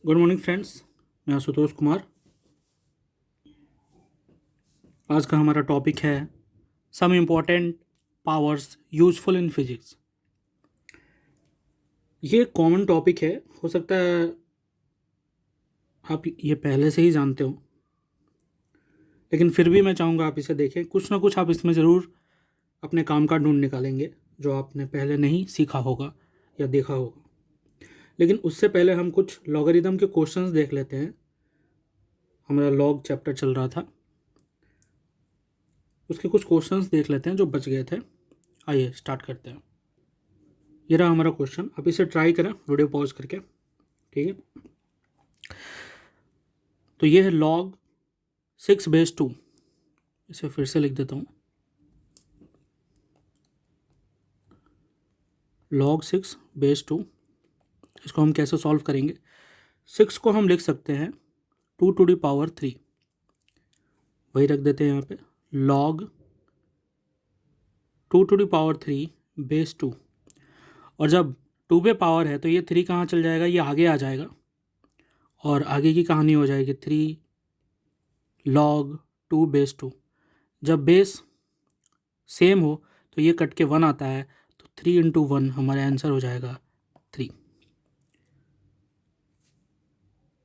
Good morning friends. मैं आशुतोष कुमार। आज का हमारा टॉपिक है some important powers useful in physics. ये कॉमन टॉपिक है, हो सकता है आप ये पहले से ही जानते हो, लेकिन फिर भी मैं चाहूँगा आप इसे देखें। कुछ ना कुछ आप इसमें ज़रूर अपने काम का ढूंढ निकालेंगे जो आपने पहले नहीं सीखा होगा या देखा होगा। लेकिन उससे पहले हम कुछ लॉगरिदम के क्वेश्चंस देख लेते हैं। हमारा लॉग चैप्टर चल रहा था, उसके कुछ क्वेश्चंस देख लेते हैं जो बच गए थे। आइए स्टार्ट करते हैं। ये रहा हमारा क्वेश्चन, आप इसे ट्राई करें वीडियो पॉज करके, ठीक है। तो ये है log 6/2। इसे फिर से लिख देता हूँ, log 6/2। इसको हम कैसे सॉल्व करेंगे? 6 को हम लिख सकते हैं 2⁻3, वही रख देते हैं यहाँ पे, log 2⁻3/2। और जब 2 पे पावर है तो ये 3 कहाँ चल जाएगा? ये आगे आ जाएगा और आगे की कहानी हो जाएगी 3 log 2/2। जब बेस सेम हो तो ये कट के 1 आता है, तो 3 × 1 हमारा आंसर हो जाएगा 3।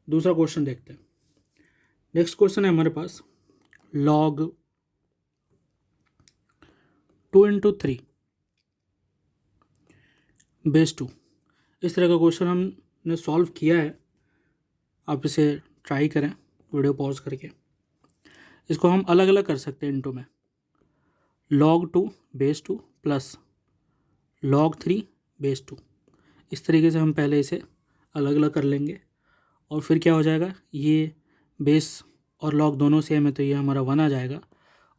दूसरा क्वेश्चन देखते हैं। नेक्स्ट क्वेश्चन है हमारे पास log 2×3/2। इस तरह का क्वेश्चन हमने सॉल्व किया है, आप इसे ट्राई करें वीडियो पॉज करके। इसको हम अलग अलग कर सकते हैं इनटू में, log 2/2 प्लस log 3/2। इस तरीके से हम पहले इसे अलग अलग कर लेंगे और फिर क्या हो जाएगा, ये बेस और log दोनों सेम है तो ये हमारा 1 आ जाएगा।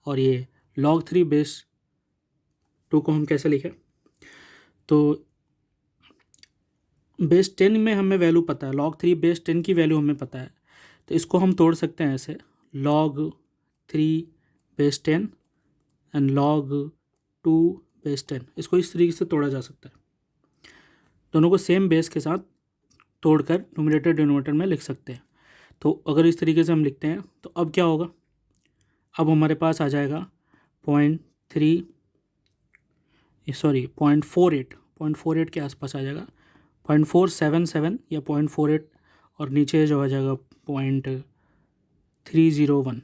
और ये log 3/2 को हम कैसे लिखें? तो बेस 10 में हमें वैल्यू पता है, log 3/10 की वैल्यू हमें पता है, तो इसको हम तोड़ सकते हैं ऐसे, log 3/10 एंड log 2/10। इसको इस तरीके से तोड़ा जा सकता है, दोनों को सेम बेस के साथ तोड़कर न्यूमरेटर डिनोमिनेटर में लिख सकते हैं। तो अगर इस तरीके से हम लिखते हैं तो अब क्या होगा, अब हमारे पास आ जाएगा 0.48 के आसपास आ जाएगा, 0.477 या 0.48, और नीचे जो आ जाएगा 0.301,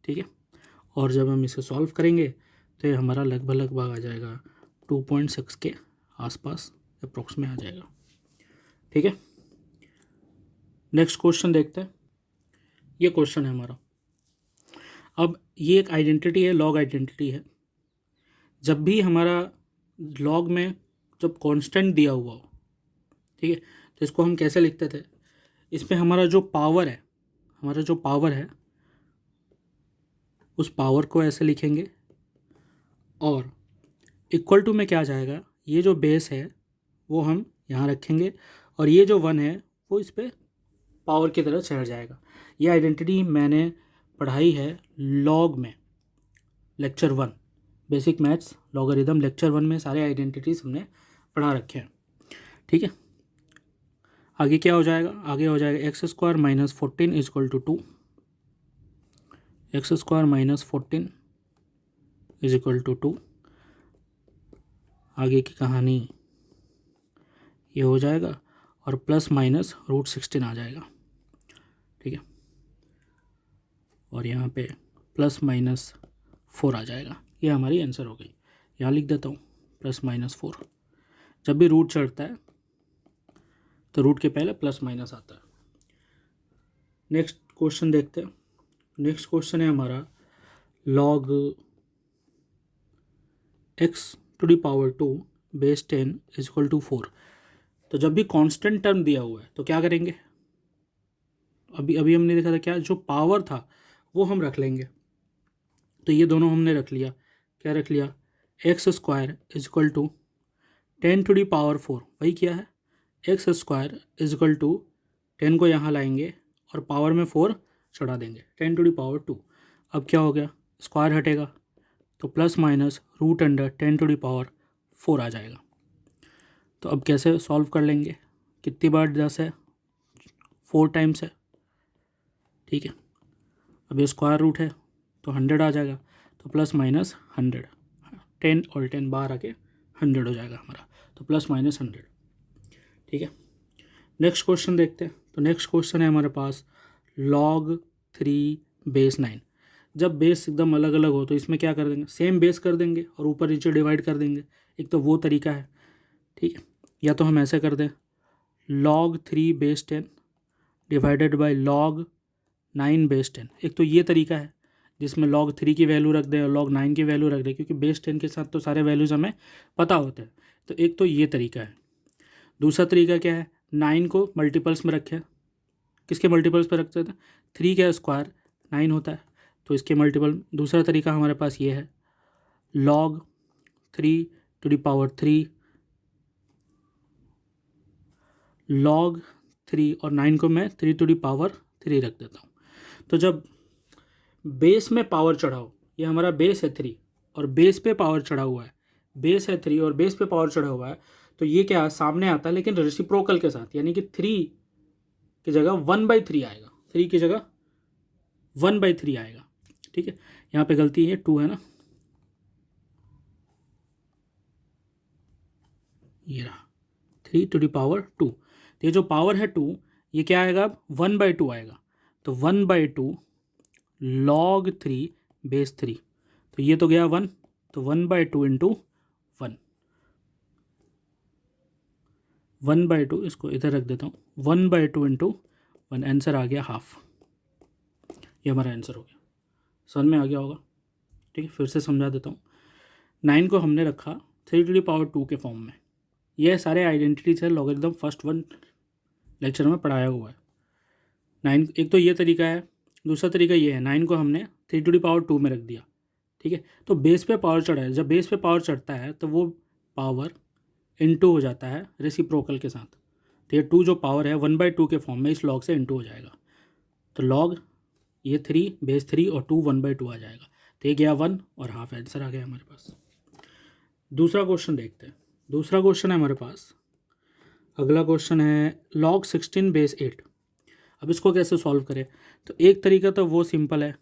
ठीक है। और जब हम इसे सॉल्व करेंगे तो ये हमारा लगभग आ जाएगा 2.6 के आसपास अप्रोक्स में आ जाएगा, ठीक है। नेक्स्ट क्वेश्चन देखते हैं। ये क्वेश्चन है हमारा, अब ये एक आइडेंटिटी है, लॉग आइडेंटिटी है। जब भी हमारा लॉग में जब कांस्टेंट दिया हुआ हो, ठीक है, तो इसको हम कैसे लिखते थे? इसमें हमारा जो पावर है उस पावर को ऐसे लिखेंगे, और इक्वल टू में क्या जाएगा, ये जो बेस है वो हम यहाँ रखेंगे और ये जो 1 है वो इस पर पावर की तरह चढ़ जाएगा। ये आइडेंटिटी मैंने पढ़ाई है लॉग में, lecture 1 basic maths logarithm lecture 1 में सारे आइडेंटिटीज़ हमने पढ़ा रखे हैं, ठीक है। आगे क्या हो जाएगा? आगे हो जाएगा x² - 14 = 2, x² - 14 = 2। आगे की कहानी ये हो जाएगा और ±√16 आ जाएगा, ठीक है। और यहाँ पे ±4 आ जाएगा। ये हमारी आंसर हो गई। यहाँ लिख देता हूँ ±4। जब भी रूट चढ़ता है तो रूट के पहले प्लस माइनस आता है। नेक्स्ट क्वेश्चन देखते हैं। नेक्स्ट क्वेश्चन है हमारा log x⁻²/10 = 4। तो जब भी कांस्टेंट टर्म दिया हुआ है तो क्या करेंगे? अभी हमने देखा था क्या, जो पावर था वो हम रख लेंगे। तो ये दोनों हमने रख लिया। क्या रख लिया? x² = 10⁻4, वही क्या है, x² = 10 को यहाँ लाएंगे और पावर में 4 चढ़ा देंगे, 10⁻2। अब क्या हो गया, स्क्वायर हटेगा तो ±√10⁻4 आ जाएगा। तो अब कैसे सॉल्व कर लेंगे? कितनी बार 10 है? 4 टाइम्स है, ठीक है। अब ये स्क्वायर रूट है तो 100 आ जाएगा, तो प्लस माइनस 100, 10 और 10 बाहर आके 100 हो जाएगा हमारा, तो प्लस माइनस 100, ठीक है। नेक्स्ट क्वेश्चन देखते हैं। तो नेक्स्ट क्वेश्चन है हमारे पास log 3 बेस 9। जब बेस एकदम अलग अलग हो तो इसमें क्या कर देंगे, सेम बेस कर देंगे और ऊपर नीचे डिवाइड कर देंगे। एक तो वो तरीका है, ठीक है, या तो हम ऐसे कर दें log 3 base 10 divided by log 9 base 10। एक तो ये तरीका है जिसमें log 3 की वैल्यू रख दें और log 9 की वैल्यू रख दें, क्योंकि बेस 10 के साथ तो सारे वैल्यूज़ हमें पता होते हैं। तो एक तो ये तरीका है। दूसरा तरीका क्या है, 9 को मल्टीपल्स में रखें। किसके मल्टीपल्स पे रखते हैं, 3 का स्क्वायर 9 होता है, तो इसके मल्टीपल। दूसरा तरीका हमारे पास ये है log 3 to the power 3 log 3, और 9 को मैं 3 टू द पावर 3 रख देता हूँ। तो जब बेस में पावर चढ़ाओ, ये हमारा बेस है 3 और बेस पे पावर चढ़ा हुआ है, बेस है 3 और बेस पे पावर चढ़ा हुआ है, तो ये क्या सामने आता है लेकिन रेसिप्रोकल के साथ, यानी कि 3 की जगह 1/3 आएगा, 3 की जगह 1/3 आएगा, ठीक है। यहाँ पे गलती है, 2 है ना, ये रहा 3 टू द पावर 2। तो ये जो पावर है 2, ये क्या आएगा अब 1/2 आएगा, तो 1/2 log 3 बेस 3, तो ये तो गया 1, तो 1/2 इंटू 1, 1/2, इसको इधर रख देता हूँ, 1/2 इंटू 1, आंसर आ गया हाफ। ये हमारा आंसर हो गया, समझ में आ गया होगा, ठीक है। फिर से समझा देता हूँ। 9 को हमने रखा 3 टू द पावर 2 के फॉर्म में। ये सारे आइडेंटिटीज है, लॉगरिथम फर्स्ट 1 लेक्चर में पढ़ाया हुआ है। 9, एक तो ये तरीका है, दूसरा तरीका ये है, 9 को हमने 3 टू द पावर 2 में रख दिया, ठीक है। तो बेस पे पावर चढ़ा है, जब बेस पे पावर चढ़ता है तो वो पावर इनटू हो जाता है रेसिप्रोकल के साथ। तो ये 2 जो पावर है 1/2 के फॉर्म में इस लॉग से इनटू हो जाएगा, तो लॉग ये 3 बेस 3 और 2 1/2 आ जाएगा, तो ये गया 1 और हाफ, आंसर आ गया हमारे पास। दूसरा क्वेश्चन देखते हैं। दूसरा क्वेश्चन है हमारे पास, अगला क्वेश्चन है log 16 बेस 8। अब इसको कैसे सॉल्व करें, तो एक तरीका तो वो सिंपल है,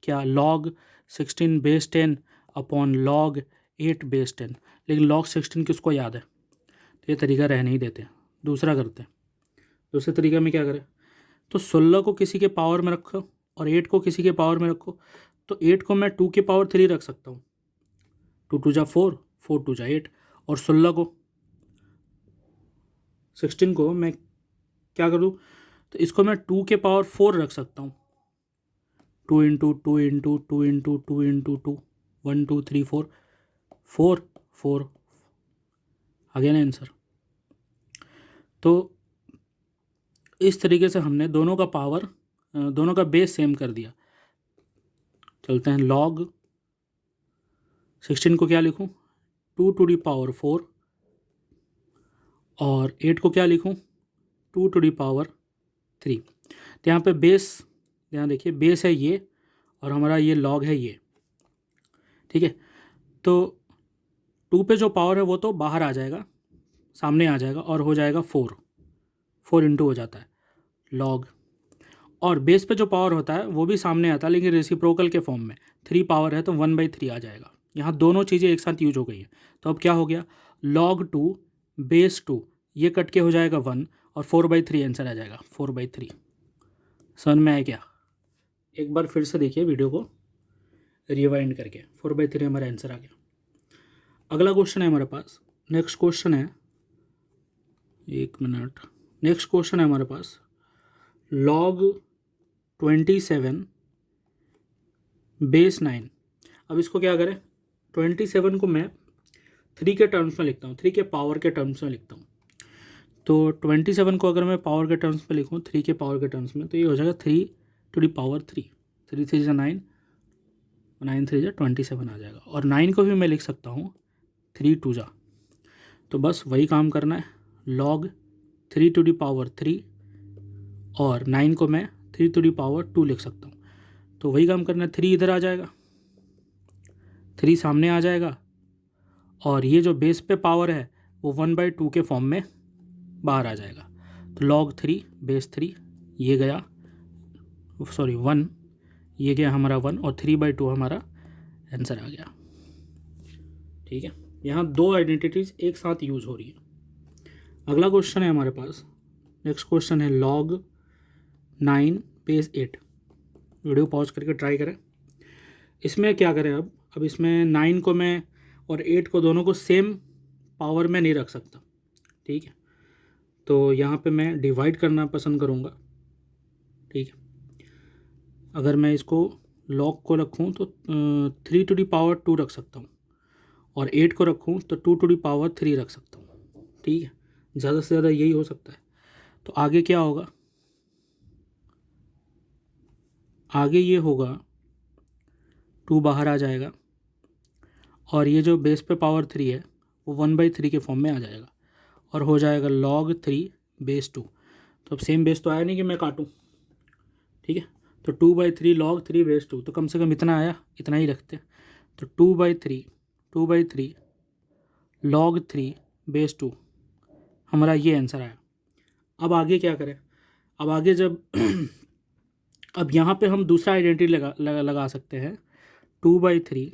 क्या log 16 base 10 upon log 8 base 10, लेकिन log 16 किसको याद है, तो ये तरीका रहने ही देते हैं, दूसरा करते हैं। दूसरे तरीके में क्या करें, तो 16 को किसी के पावर में रखो और 8 को किसी के पावर में रखो, तो 8 को मैं 2 के पावर 3 रख सकता हूँ, 2 2 जा 4, 4 2 जा 8, और 16 को मैं क्या करूँ, तो इसको मैं 2 के पावर 4 रख सकता हूँ, 2 इंटू 2 इंटू 2 इंटू 2 इंटू 2, 1 2 3 4 4 4 आ गया ना आंसर। तो इस तरीके से हमने दोनों का पावर, दोनों का बेस सेम कर दिया। चलते हैं, log 16 को क्या लिखूं, 2 टू दी पावर 4, और 8 को क्या लिखूं, 2 टू दी पावर 3। तो यहाँ पे बेस, यहाँ देखिए बेस है ये और हमारा ये log है ये, ठीक है। तो 2 पे जो पावर है वो तो बाहर आ जाएगा, सामने आ जाएगा और हो जाएगा 4 इंटू हो जाता है log, और बेस पे जो पावर होता है वो भी सामने आता है लेकिन रेसिप्रोकल के फॉर्म में, 3 पावर है तो 1/3 आ जाएगा। यहाँ दोनों चीज़ें एक साथ यूज हो गई है, तो अब क्या हो गया, log 2 बेस 2, ये कट के हो जाएगा 1 और 4/3 आंसर आ जाएगा, 4/3। समझ में आया क्या, एक बार फिर से देखिए वीडियो को रिवाइंड करके, 4/3 हमारा आंसर आ गया। अगला क्वेश्चन है हमारे पास, नेक्स्ट क्वेश्चन है, एक मिनट, नेक्स्ट क्वेश्चन है हमारे पास log 27 बेस 9। अब इसको क्या करें, 27 को मैं 3 के टर्म्स में लिखता हूँ, 3 के पावर के टर्म्स में लिखता हूँ। तो 27 को अगर मैं पावर के टर्म्स में लिखूँ, 3 के पावर के टर्म्स में, तो ये हो जाएगा 3 टू दी पावर 3, 3 3 जा 9, 9 3 जा 27 आ जाएगा। और 9 को भी मैं लिख सकता हूँ 3 2 जा, तो बस वही काम करना है, log 3 टू दी पावर 3, और 9 को मैं 3 टू दी पावर 2 लिख सकता हूँ, तो वही काम करना है, 3 इधर आ जाएगा, 3 सामने आ जाएगा, और ये जो बेस पे पावर है वो 1/2 के फॉर्म में बाहर आ जाएगा, तो log 3 बेस 3 ये गया, सॉरी 1, ये गया हमारा 1 और 3/2 हमारा आंसर आ गया। ठीक है, यहाँ दो आइडेंटिटीज़ एक साथ यूज हो रही है। अगला क्वेश्चन है हमारे पास, नेक्स्ट क्वेश्चन है log 9 बेस 8। वीडियो पॉज करके ट्राई करें। इसमें क्या करें, अब इसमें 9 को मैं और 8 को दोनों को सेम पावर में नहीं रख सकता। ठीक है, तो यहाँ पे मैं डिवाइड करना पसंद करूँगा। ठीक है, अगर मैं इसको log को रखूँ तो 3 to the power 2 रख सकता हूँ, और 8 को रखूँ तो 2 to the power 3 रख सकता हूँ। ठीक है, ज़्यादा से ज़्यादा यही हो सकता है। तो आगे क्या होगा, आगे ये होगा 2 बाहर आ जाएगा, और ये जो बेस पे पावर 3 है वो 1/3 के फॉर्म में आ जाएगा, और हो जाएगा log 3 बेस 2। तो अब सेम बेस तो आया नहीं कि मैं काटूँ। ठीक है, तो 2/3 log 3 बेस 2, तो कम से कम इतना आया, इतना ही रखते हैं। तो 2/3 log 3 बेस 2 हमारा ये आंसर आया। अब आगे क्या करें, अब आगे जब अब यहाँ पे हम दूसरा आइडेंटिटी लगा सकते हैं, 2/3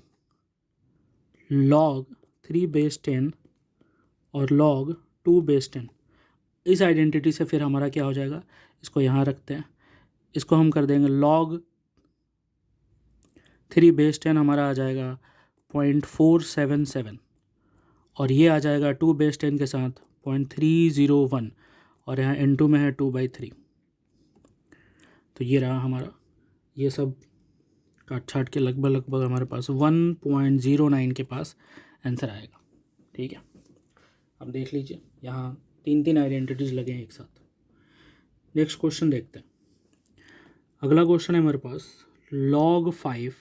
log 3 बेस 10 और log 2 बेस 10। इस आइडेंटिटी से फिर हमारा क्या हो जाएगा, इसको यहाँ रखते हैं, इसको हम कर देंगे log 3 बेस 10 हमारा आ जाएगा 0.477, और ये आ जाएगा 2 बेस 10 के साथ 0.301, और यहाँ n2 में है 2/3। तो ये रहा हमारा, ये सब काट छाट के लगभग हमारे पास 1.09 के पास आंसर आएगा। ठीक है, अब देख लीजिए यहाँ 3 आइडेंटिटीज़ लगे हैं एक साथ। नेक्स्ट क्वेश्चन देखते हैं। अगला क्वेश्चन है हमारे पास log 5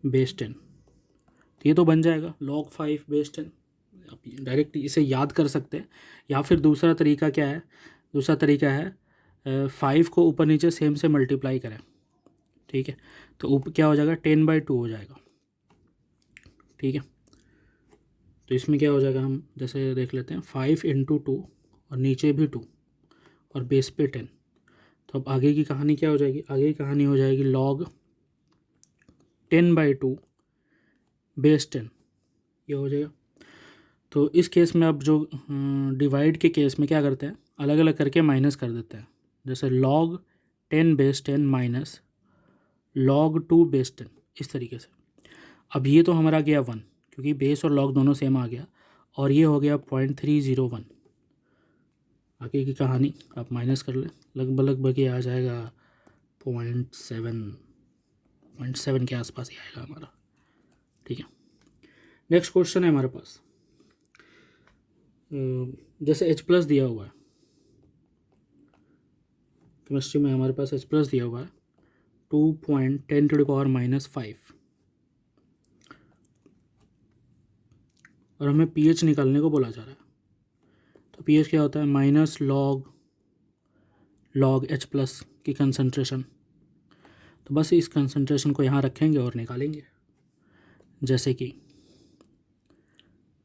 बेस 10। तो ये तो बन जाएगा log 5 बेस 10, आप डायरेक्ट इसे याद कर सकते हैं, या फिर दूसरा तरीका क्या है, दूसरा तरीका है 5 को ऊपर नीचे सेम से मल्टीप्लाई करें। ठीक है, तो ऊपर क्या हो जाएगा, 10/2 हो जाएगा। ठीक है, तो इसमें क्या हो जाएगा, हम जैसे देख लेते हैं, 5 × 2 और नीचे भी 2 और बेस पे 10। तो अब आगे की कहानी क्या हो जाएगी, आगे की कहानी हो जाएगी log 10/2 बेस 10, ये हो जाएगा। तो इस केस में अब जो डिवाइड के केस में क्या करते हैं, अलग अलग करके माइनस कर देते हैं। जैसे log 10 base 10 minus log 2 base 10, इस तरीके से। अब ये तो हमारा गया 1, क्योंकि बेस और लॉग दोनों सेम आ गया, और ये हो गया 0.301। आगे की कहानी आप माइनस कर लें, लगभग ये आ जाएगा 0.7 के आसपास ही आएगा हमारा। ठीक है, नेक्स्ट क्वेश्चन है हमारे पास, जैसे H+ दिया हुआ है, केमिस्ट्री में हमारे पास H+ दिया हुआ है 2.10⁻⁻5, और हमें pH निकालने को बोला जा रहा है। तो pH क्या होता है, माइनस log H+ की कंसंट्रेशन। तो बस इस कंसंट्रेशन को यहाँ रखेंगे और निकालेंगे, जैसे कि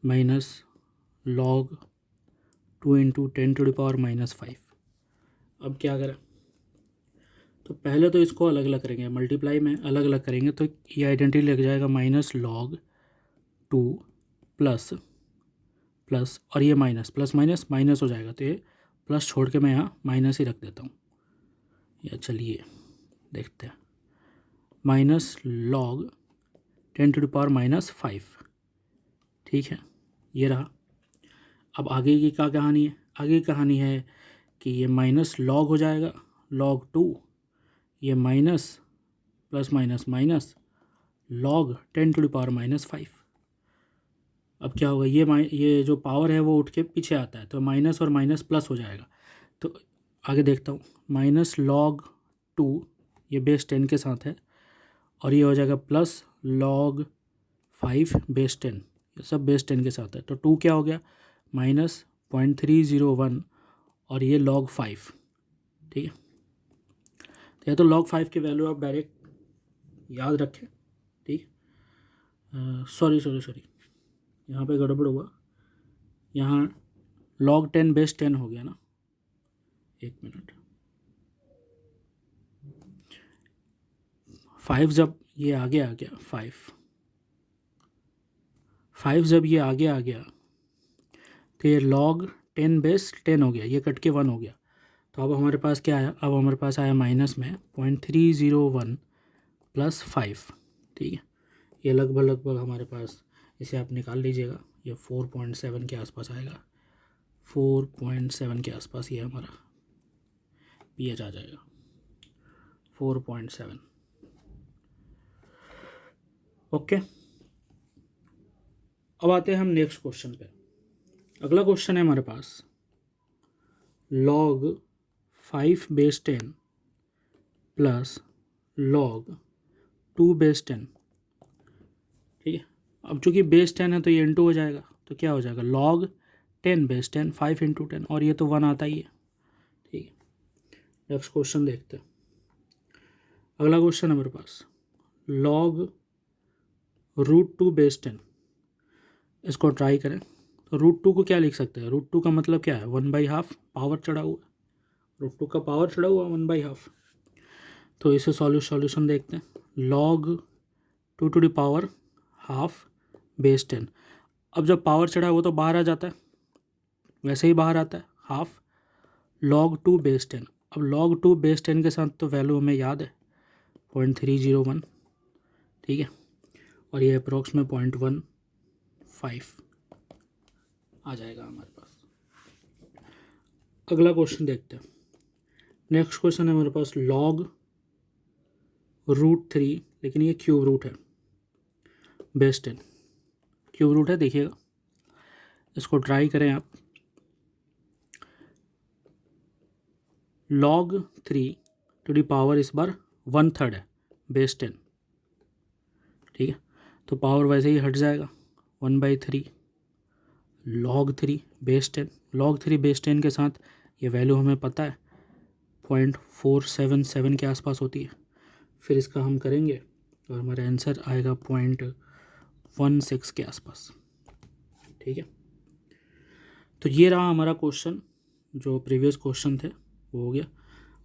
माइनस log 2 × 10⁻⁻5। अब क्या करें, तो पहले तो इसको अलग अलग करेंगे, मल्टीप्लाई में अलग अलग करेंगे, तो ये आइडेंटिटी लग जाएगा माइनस log 2 प्लस और ये माइनस प्लस माइनस माइनस हो जाएगा, तो ये प्लस छोड़ के मैं यहाँ माइनस ही रख देता हूँ। या चलिए देखते हैं, माइनस log 10⁻⁻5। ठीक है, ये रहा। अब आगे की क्या कहानी है, आगे की कहानी है कि ये माइनस log हो जाएगा log 2, ये minus plus minus minus log 10⁻⁻5। अब क्या होगा, ये जो पावर है वो उठ के पीछे आता है, तो माइनस और माइनस प्लस हो जाएगा। तो आगे देखता हूँ, माइनस log 2 ये बेस 10 के साथ है, और ये हो जाएगा प्लस log 5 बेस 10, ये सब बेस 10 के साथ है। तो 2 क्या हो गया, माइनस 0.301, और ये log 5। ठीक है, तो ये तो log 5 की वैल्यू आप डायरेक्ट याद रखें। ठीक, सॉरी यहाँ पे गड़बड़ हुआ, यहाँ log 10 बेस 10 हो गया ना, एक मिनट, 5 जब ये आगे आ गया, 5 जब ये आगे आ गया तो ये log 10 बेस 10 हो गया, ये कट के 1 हो गया। तो अब हमारे पास क्या आया, अब हमारे पास आया माइनस में 0.301 प्लस 5। ठीक है, ये लगभग हमारे पास, इसे आप निकाल लीजिएगा, ये 4.7 के आसपास आएगा। 4.7 के आसपास ये हमारा pH आ जाएगा, 4.7। ओके, अब आते हैं हम नेक्स्ट क्वेश्चन पे। अगला क्वेश्चन है हमारे पास log 5 base 10 plus log 2 base 10। ठीक है, अब चूंकि बेस 10 है तो ये इंटू हो जाएगा, तो क्या हो जाएगा log 10 बेस 10, 5 इंटू 10, और ये तो 1 आता ही है। ठीक है, नेक्स्ट क्वेश्चन देखते हैं। अगला क्वेश्चन है मेरे पास log √2 बेस 10। इसको ट्राई करें तो √2 को क्या लिख सकते हैं, √2 का मतलब क्या है, 1/2 पावर चढ़ा हुआ, √2 का पावर चढ़ा हुआ 1/2। तो इसे सॉल्यूशन देखते हैं। log 2 to the power half base 10। अब जब पावर चढ़ा है वो तो बाहर आ जाता है, वैसे ही बाहर आता है हाफ log 2 बेस 10। अब log 2 बेस 10 के साथ तो वैल्यू हमें याद है 0.301। ठीक है, और ये अप्रोक्स में 0.15 आ जाएगा हमारे पास। अगला क्वेश्चन देखते हैं। नेक्स्ट क्वेश्चन है हमारे पास log √3, लेकिन ये क्यूब रूट है, बेस 10 क्यूब रूट है, देखिएगा इसको ट्राई करें आप। log 3 टू दी पावर इस बार 1/3 है, बेस 10। ठीक है, तो पावर वैसे ही हट जाएगा 1/3 log 3 बेस 10। log 3 बेस 10 के साथ ये वैल्यू हमें पता है 0.477 के आसपास होती है। फिर इसका हम करेंगे और हमारा आंसर आएगा 0.16 के आसपास। ठीक है, तो ये रहा हमारा क्वेश्चन, जो प्रीवियस क्वेश्चन थे वो हो गया।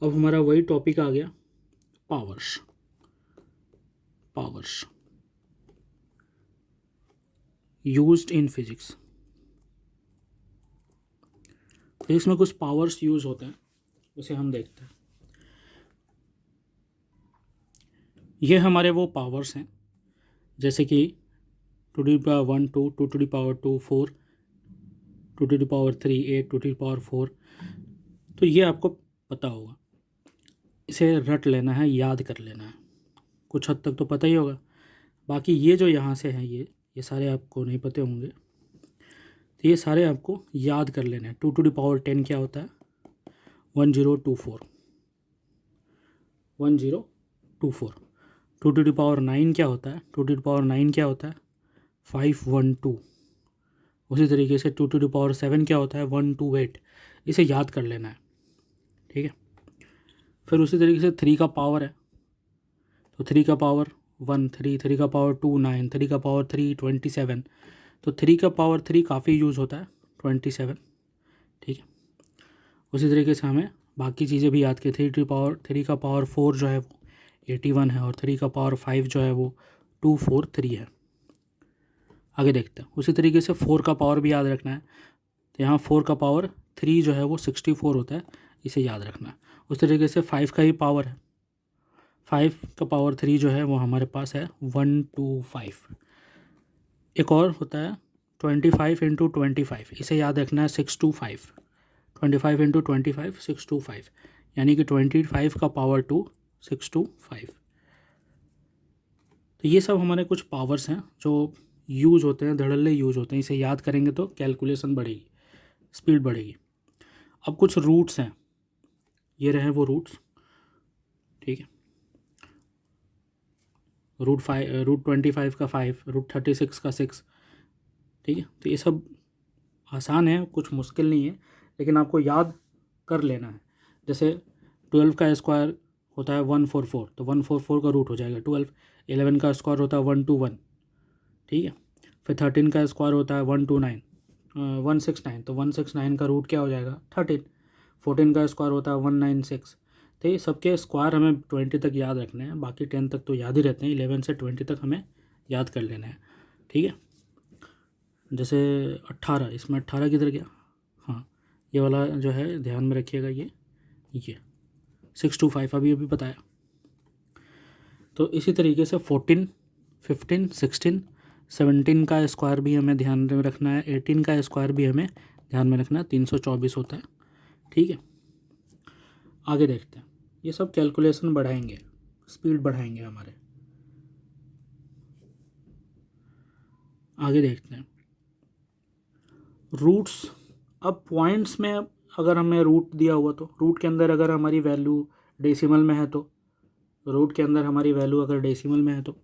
अब हमारा वही टॉपिक आ गया, powers used in physics. Physics में कुछ पावर्स यूज होते हैं, उसे हम देखते हैं। ये हमारे वो पावर्स हैं जैसे कि 2 to the power 1 2, 2 to the power 2 4, 2 to the power 3 8, 2 to the power 4। तो ये आपको पता होगा, इसे रट लेना है, याद कर लेना है, कुछ हद तक तो पता ही होगा। बाकी ये जो यहाँ से हैं ये सारे आपको नहीं पते होंगे, तो ये सारे आपको याद कर लेने हैं। 2 टू द पावर 10 क्या होता है, 1024। 1024। 2 टू द पावर 9 क्या होता है, 2 टू द पावर 9 क्या होता है, 512। उसी तरीके से 2 टू द पावर 7 क्या होता है, 128। इसे याद कर लेना है। ठीक है, फिर उसी तरीके से 3 का पावर है, तो 3 का पावर 1 3, 3 का पावर 2 9, 3 का पावर 3 27। तो 3 का पावर 3 काफ़ी यूज़ होता है, 27। ठीक है, उसी तरीके से हमें बाकी चीज़ें भी याद की। 3 का पावर 4 जो है वो 81 है, और 3 का पावर 5 जो है वो 243 है। आगे देखते हैं। उसी तरीके से 4 का पावर भी याद रखना है, तो यहाँ 4 का पावर 3 जो है वो 64 होता है, इसे याद रखना है। उस तरीके से 5 का ही पावर है, 5 का पावर 3 जो है वो हमारे पास है 125। एक और होता है 25 इंटू 25, इसे याद रखना है 625। 25 इंटू 25 625, यानी कि 25 का पावर 2 625। तो ये सब हमारे कुछ पावर्स हैं जो यूज़ होते हैं, धड़ल्ले यूज़ होते हैं। इसे याद करेंगे तो कैलकुलेशन बढ़ेगी, स्पीड बढ़ेगी। अब कुछ रूट्स हैं, ये रहे वो रूट्स। ठीक है, √25 का 5, √36 का 6। ठीक है, तो ये सब आसान है, कुछ मुश्किल नहीं है, लेकिन आपको याद कर लेना है। जैसे 12 का स्क्वायर होता है 144, तो 144 का रूट हो जाएगा 12। 11 का स्क्वायर होता है 121। ठीक है, फिर 13 का स्क्वायर होता है 169, तो 169 का रूट क्या हो जाएगा 13। 14 का स्क्वायर होता है 196, तो ये सबके स्क्वायर हमें 20 तक याद रखने हैं, बाकी 10 तक तो याद ही रहते हैं, 11 से 20 तक हमें याद कर लेना है। ठीक है, जैसे 18, इसमें 18 किधर गया, हाँ ये वाला जो है ध्यान में रखिएगा, ये 6 to 5 अभी बताया। तो इसी तरीके से 14, 15, 16, 17 का स्क्वायर भी हमें ध्यान में रखना है, 18 का स्क्वायर भी हमें ध्यान में रखना है, 324 होता है। ठीक है, आगे देखते हैं, ये सब कैलकुलेशन बढ़ाएंगे, स्पीड बढ़ाएंगे हमारे। आगे देखते हैं रूट्स। अब पॉइंट्स में अगर हमें रूट दिया हुआ तो रूट के अंदर अगर हमारी वैल्यू डेसिमल में है तो रूट के अंदर हमारी वैल्यू अगर डेसिमल में है तो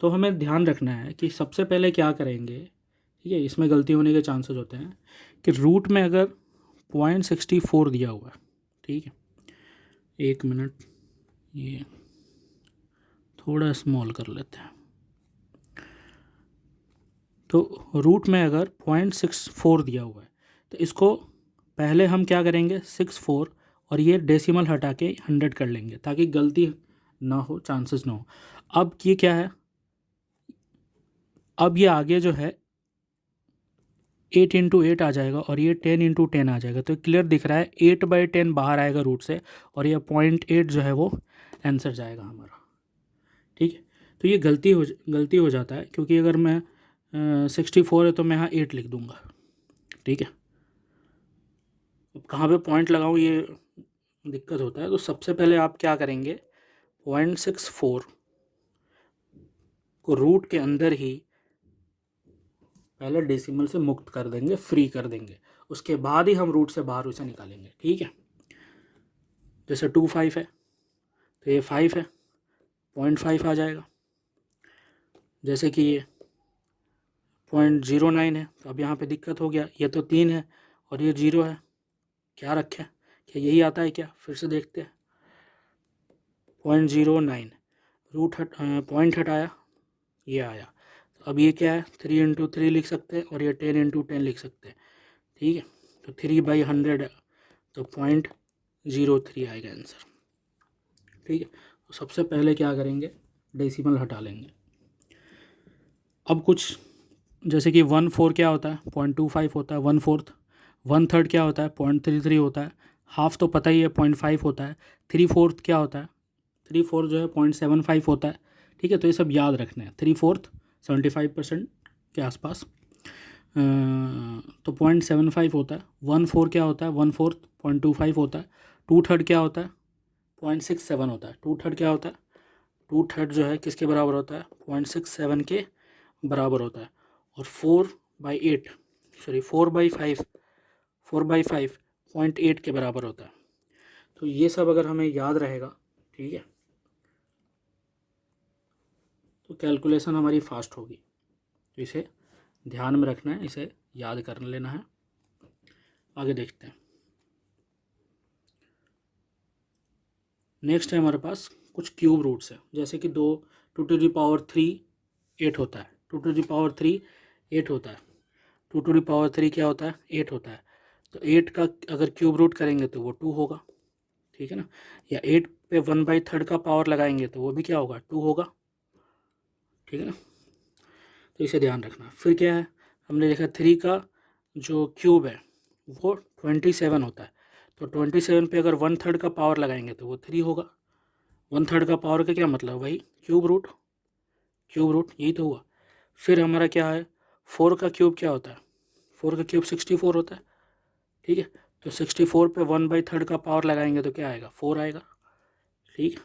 हमें ध्यान रखना है कि सबसे पहले क्या करेंगे। ठीक है, इसमें गलती होने के चांसेस होते हैं कि रूट में अगर 0.64 दिया हुआ है, ठीक है, 1 मिनट, ये थोड़ा स्मॉल कर लेते हैं। तो रूट में अगर 0.64 दिया हुआ है तो इसको पहले हम क्या करेंगे, 64 और ये डेसिमल हटा के 100 कर लेंगे ताकि गलती ना हो, चांसेस ना हो। अब ये क्या है, अब ये आगे जो है 8 × 8 आ जाएगा और ये 10 × 10 आ जाएगा। तो क्लियर दिख रहा है 8/10 बाहर आएगा रूट से और ये 0.8 जो है वो आंसर जाएगा हमारा। ठीक है, तो ये गलती हो जाता है क्योंकि अगर मैं 64 है तो मैं यहाँ 8 लिख दूँगा। ठीक है, अब कहाँ पे पॉइंट लगाऊँ ये दिक्कत होता है। तो सबसे पहले आप क्या करेंगे, 0.64 को रूट के अंदर ही पहले डेसिमल से मुक्त कर देंगे, फ्री कर देंगे, उसके बाद ही हम रूट से बाहर उसे निकालेंगे। ठीक है, जैसे 25 है तो ये 5 है, 0.5 आ जाएगा। जैसे कि ये 0.09 है तो अब यहाँ पे दिक्कत हो गया, ये तो 3 है और ये 0 है, क्या रखें, क्या यही आता है क्या, फिर से देखते हैं। 0.09 पॉइंट हटाया, ये आया। अब ये क्या है, 3 × 3 लिख सकते हैं और ये 10 × 10 लिख सकते हैं। ठीक है, तो 3/100 है तो 0.03 आएगा आंसर। ठीक है, तो सबसे पहले क्या करेंगे, डेसिमल हटा लेंगे। अब कुछ जैसे कि 1/4 क्या होता है, 0.25 होता है, 1/4, 1/3 क्या होता है, 0.33 होता है, हाफ तो पता ही है 0.5 होता है, 3/4 क्या होता है, 3/4 जो है 0.75 होता है। ठीक है, तो ये सब याद रखना है। 3/4 75% के आसपास, तो 0.75 होता है। 1/4 क्या होता है, 1/4 0.25 होता है। 2/3 क्या होता है, 0.67 होता है। 2/3 क्या होता है, 2/3 जो है किसके बराबर होता है, 0.67 के बराबर होता है। और 4/8 सॉरी 4/5 0.8 के बराबर होता है। तो ये सब अगर हमें याद रहेगा, ठीक है, तो कैलकुलेशन हमारी फास्ट होगी। तो इसे ध्यान में रखना है, इसे याद कर लेना है। आगे देखते हैं, नेक्स्ट है हमारे पास कुछ क्यूब रूट्स है। जैसे कि 2 8 होता है, 2 8 होता है, 2 क्या होता है, 8 होता है। तो 8 का अगर क्यूब रूट करेंगे तो वो 2 होगा। ठीक है ना, या 8 पे 1/3 का पावर लगाएंगे तो वो भी क्या होगा, 2 होगा। ठीक है ना, तो इसे ध्यान रखना। फिर क्या है, हमने देखा 3 का जो क्यूब है वो 27 होता है। तो 27 पे अगर 1/3 का पावर लगाएंगे तो वो 3 होगा। 1/3 का पावर का क्या मतलब, वही क्यूब रूट यही तो हुआ। फिर हमारा क्या है, 4 का क्यूब क्या होता है, 4 का क्यूब 64 होता है। ठीक है, तो 64 पे 1/3 का पावर लगाएंगे तो क्या आएगा, 4 आएगा। ठीक,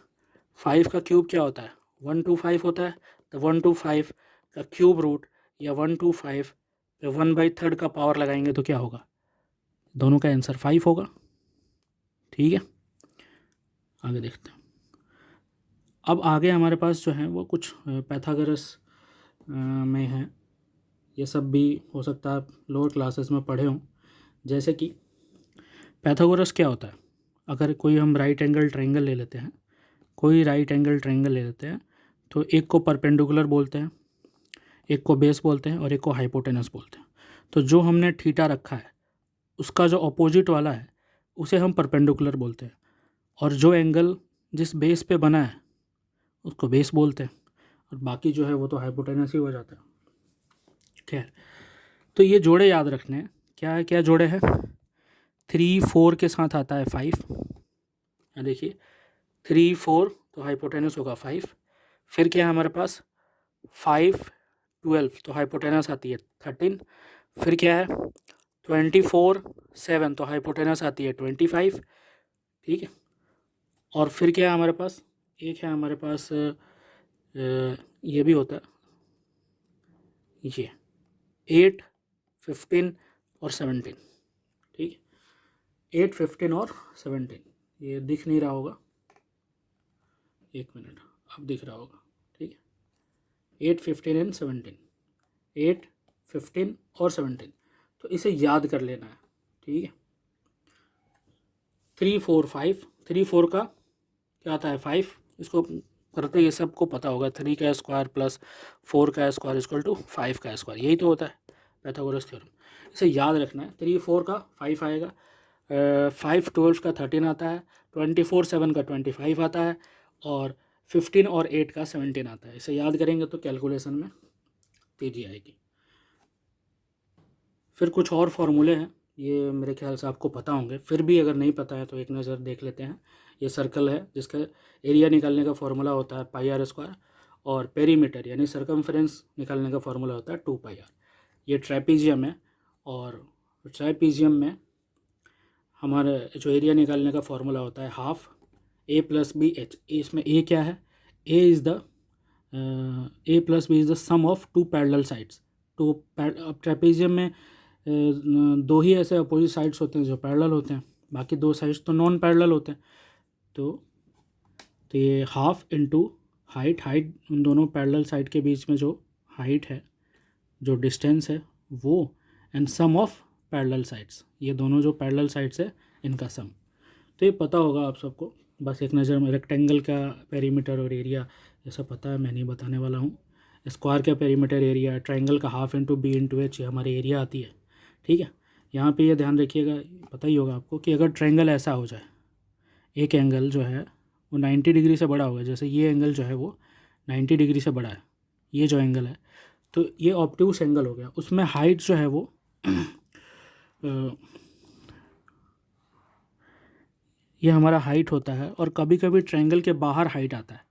5 का क्यूब क्या होता है, 1/5 होता है। तो 1/5 का क्यूब रूट या 1/5 पे 1/3 का पावर लगाएंगे तो क्या होगा, दोनों का आंसर 5 होगा। ठीक है, आगे देखते हैं। अब आगे हमारे पास जो है वो कुछ पैथागोरस में है। ये सब भी हो सकता है आप लोअर क्लासेस में पढ़े हों। जैसे कि पैथागोरस क्या होता है, अगर कोई हम राइट एंगल ट्रायंगल ले लेते हैं, तो एक को परपेंडिकुलर बोलते हैं, एक को बेस बोलते हैं और एक को हाइपोटेनस बोलते हैं। तो जो हमने थीटा रखा है उसका जो अपोजिट वाला है उसे हम परपेंडिकुलर बोलते हैं और जो एंगल जिस बेस पे बना है उसको बेस बोलते हैं, और बाकी जो है वो तो हाइपोटेनस ही हो जाता है। खैर, तो ये जोड़े याद रखने हैं। क्या है, क्या जोड़े हैं? 3 4 के साथ आता है 5। देखिए 3 4 तो हाइपोटेनस होगा 5। फिर क्या है हमारे पास? 5 12 तो हाइपोटेनस आती है 13। फिर क्या है? 24 7 तो हाइपोटेनस आती है 25। ठीक है। और फिर क्या है हमारे पास? एक है हमारे पास ये भी होता है, ये 8 15 और 17। ठीक है, 8 15 और 17। ये दिख नहीं रहा होगा, एक मिनट, अब दिख रहा होगा। ठीक है, 8 15 एंड 17, 8 15 और 17। तो इसे याद कर लेना है। ठीक है, 3 4 5, 3 4 का क्या आता है 5। इसको करते ये सबको पता होगा, 3 का स्क्वायर प्लस 4 का स्क्वायर इक्वल टू 5 का स्क्वायर, यही तो होता है पाइथागोरस थ्योरम। इसे याद रखना है। 3 4 का 5 आएगा, 5 12 का 13 आता है, 24 7 का 25 आता है, और 15 और 8 का 17 आता है। इसे याद करेंगे तो कैलकुलेशन में तेजी आएगी। फिर कुछ और फार्मूले हैं, ये मेरे ख्याल से आपको पता होंगे, फिर भी अगर नहीं पता है तो एक नज़र देख लेते हैं। ये सर्कल है जिसका एरिया निकालने का फॉर्मूला होता है पाई आर स्क्वायर, और पेरीमीटर यानी सर्कमफ्रेंस निकालने का फॉर्मूला होता है 2 पाई आर। ये ट्रेपीजियम है, और ट्रेपीजियम में हमारे जो एरिया निकालने का फॉर्मूला होता है half A plus B H. इसमें ए क्या है? A plus B is the sum of two parallel sides. तो अब ट्रेपीजियम में दो ही ऐसे अपोजिट साइड्स होते हैं जो पैरेलल होते हैं, बाकी दो साइड्स तो नॉन पैरेलल होते हैं। तो ये हाफ इनटू हाइट, हाइट उन दोनों पैरेलल साइड के बीच में जो हाइट है, जो डिस्टेंस है वो, and sum of parallel sides, ये दोनों जो पैरेलल साइड्स है इनका सम। तो ये पता होगा आप सबको, बस एक नज़र में। रेक्टेंगल का पेरीमीटर और एरिया ये सब पता है, मैं नहीं बताने वाला हूँ। स्क्वायर का पेरीमीटर एरिया, ट्रायंगल का half into B into H, ये हमारी एरिया आती है। ठीक है, यहाँ पे ये ध्यान रखिएगा, पता ही होगा आपको कि अगर ट्रायंगल ऐसा हो जाए, एक एंगल जो है वो 90 डिग्री से बड़ा होगा, जैसे ये एंगल जो है वो 90 डिग्री से बड़ा है, ये जो एंगल है, तो ये ऑब्ट्यूस एंगल हो गया। उसमें हाइट जो है वो ये हमारा हाइट होता है, और कभी कभी ट्रायंगल के बाहर हाइट आता है।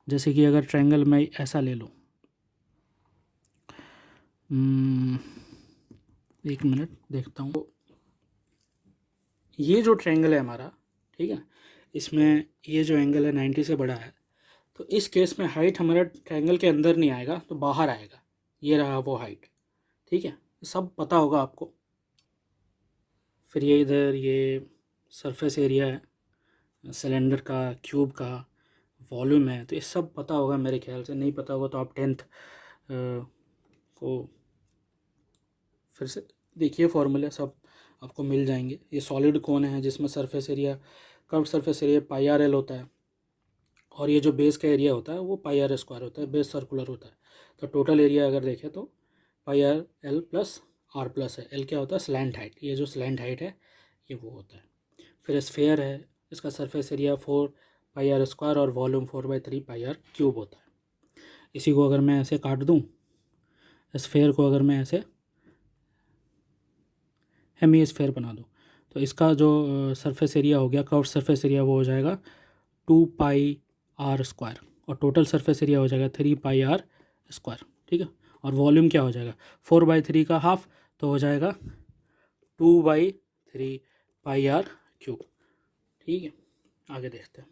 जैसे कि अगर ट्रायंगल मैं ऐसा ले लूँ, एक मिनट देखता हूँ, ये जो ट्रायंगल है हमारा, ठीक है, इसमें ये जो एंगल है 90 से बड़ा है, तो इस केस में हाइट हमारा ट्रायंगल के अंदर नहीं आएगा, तो बाहर आएगा। ये रहा वो हाइट। ठीक है, सब पता होगा आपको। फिर ये इधर ये सरफेस एरिया है सिलेंडर का, क्यूब का, वॉल्यूम है, तो ये सब पता होगा मेरे ख्याल से। नहीं पता होगा तो आप 10th को फिर से देखिए, फॉर्मूले सब आपको मिल जाएंगे। ये सॉलिड कोन है जिसमें surface area, curve surface area pi R L होता है, और ये जो बेस का एरिया होता है वो पाई आर स्क्वायर होता है, बेस सर्कुलर होता है। तो टोटल एरिया अगर देखें तो pi R L plus R plus है। एल क्या होता है? Slant height. ये जो स्लैंट हाइट है ये वो होता है। फिर स्फेयर है, इसका surface area 4 pi r square और वॉल्यूम 4/3 पाई आर क्यूब होता है। इसी को अगर मैं ऐसे काट दूँ, स्फेयर को अगर मैं ऐसे हेमी स्फेयर बना दूँ, तो इसका जो सरफेस एरिया हो गया, कर्व सरफेस एरिया, वो हो जाएगा 2 पाई आर स्क्वायर, और टोटल सरफेस एरिया हो जाएगा 3 पाई आर स्क्वायर। ठीक है, और वॉल्यूम क्या हो जाएगा? 4/3 का हाफ, तो हो जाएगा 2/3 पाई आर क्यूब। ठीक है, आगे देखते हैं।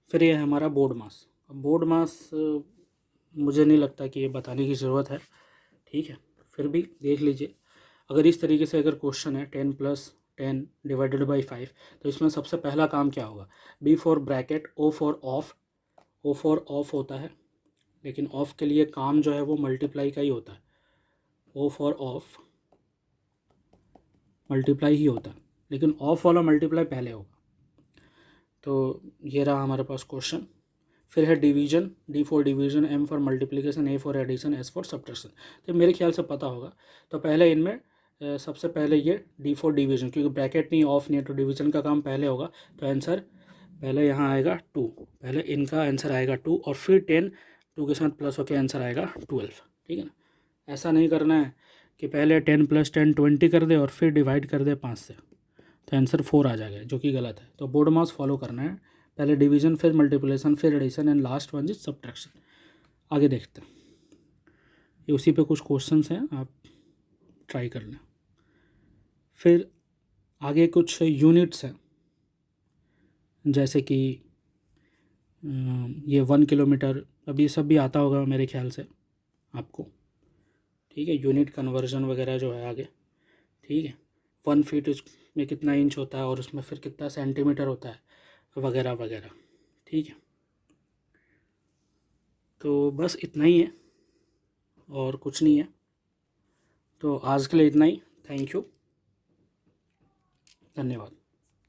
फिर ये है हमारा बोर्ड मास। अब बोर्ड मास मुझे नहीं लगता कि ये बताने की ज़रूरत है। ठीक है, फिर भी देख लीजिए। अगर इस तरीके से अगर क्वेश्चन है 10 + 10 डिवाइडेड बाई 5, तो इसमें सबसे पहला काम क्या होगा? B for bracket, O for of. O for of होता है, लेकिन ऑफ के लिए काम जो है वो मल्टीप्लाई का ही होता है। ओ फॉर ऑफ मल्टीप्लाई ही होता है, लेकिन ऑफ वाला मल्टीप्लाई पहले होगा। तो ये रहा हमारे पास क्वेश्चन। फिर है division, D for division, M for multiplication, A for addition, S for subtraction. तो मेरे ख्याल से पता होगा। तो पहले इनमें सबसे पहले ये डी फॉर डिवीजन, क्योंकि ब्रैकेट नहीं ऑफ नहीं है तो डिवीजन का काम पहले होगा। तो आंसर पहले यहाँ आएगा 2, पहले इनका आंसर आएगा 2 और फिर 10, 2 के साथ प्लस होकर आंसर आएगा 12। ठीक है ना, ऐसा नहीं करना है कि पहले 10 + 10 20 कर दे और फिर डिवाइड कर दे 5 से, तो आंसर 4 आ जाएगा, जो कि गलत है। तो बोर्ड मास फॉलो करना है, पहले डिवीजन फिर मल्टीप्लिकेशन फिर addition and last one is subtraction. आगे देखते हैं, ये उसी पे कुछ क्वेश्चंस हैं, आप ट्राई कर लें। फिर आगे कुछ यूनिट्स हैं, जैसे कि ये 1 किलोमीटर, अभी सब भी आता होगा मेरे ख्याल से आपको। ठीक है, यूनिट कन्वर्जन वगैरह जो है आगे। ठीक है, 1 फीट में कितना इंच होता है और उसमें फिर कितना सेंटीमीटर होता है वगैरह वगैरह। ठीक है, तो बस इतना ही है और कुछ नहीं है। तो आज के लिए इतना ही। थैंक यू, धन्यवाद।